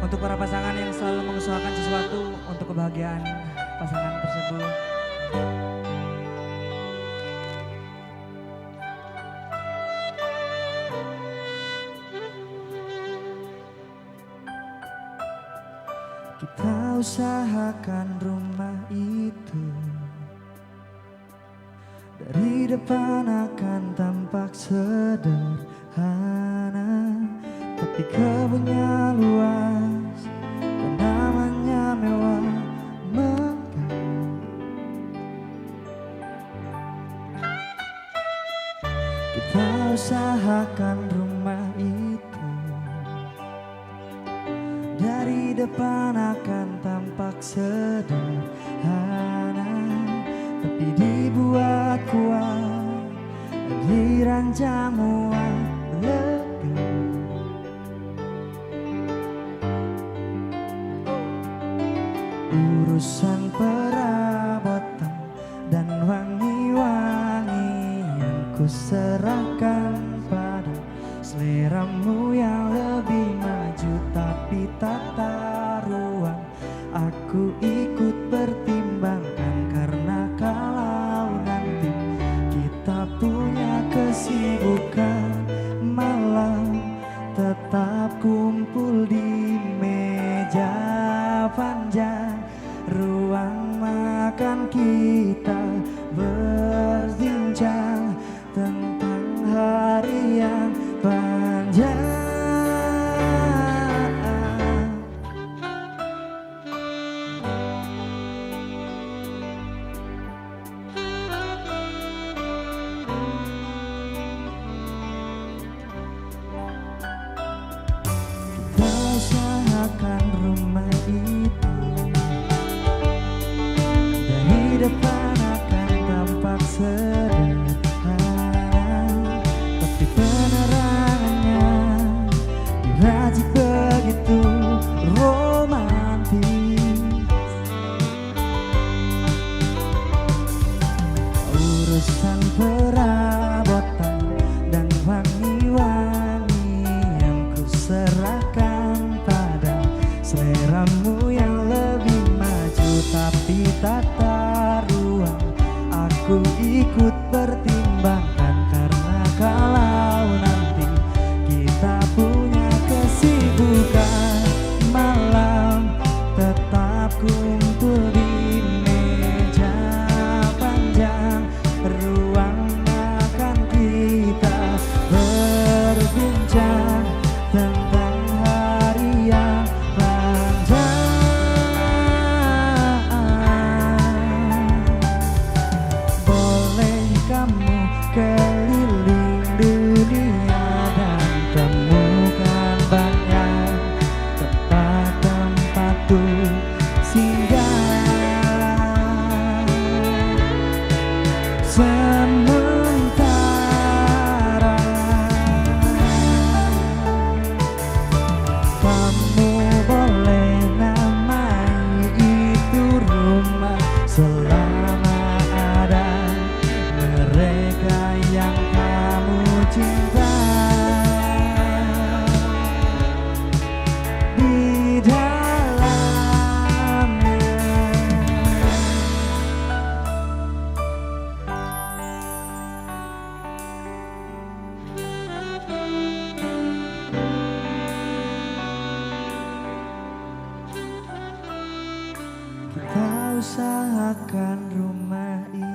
Untuk para pasangan yang selalu mengusahakan sesuatu untuk kebahagiaan pasangan tersebut. Kita usahakan rumah itu dari depan akan tampak sederhana, tapi kebunnya luas dan namanya mewah megah. Kita usahakan rumah itu dari depan akan tampak sederhana, tapi dibuat kuat, dirancang muat lega. Urusan perabotan dan wangi-wangian ku serahkan pada seleramu yang lebih maju, tapi tata ruang aku ikut pertimbangkan, karena kalau nanti kita punya kesibukan malam, tetap kumpul di meja panjang ruang makan, kita berbincang tentang hari yang panjang. Kita usahakan rumah itu dari depan akan tampak sederhana, tapi penerangannya diracik begitu romantis. Urusan perabotan dan wangi-wangi yang ku serahkan pada seleramu yang lebih maju, tapi tata ruang aku ikut pertimbangkan, karena kalau nanti kita punya kesibukan malam, tetap kumpul di meja panjang ruang makan, kita berbincang tentang hari yang panjang. Boleh kamu keliling dunia dan temukan banyak tempat-tempat tuh singgah. Sementara kamu boleh namai itu rumah, selama ada mereka yang kamu cinta di dalamnya. Kita usahakan rumah ini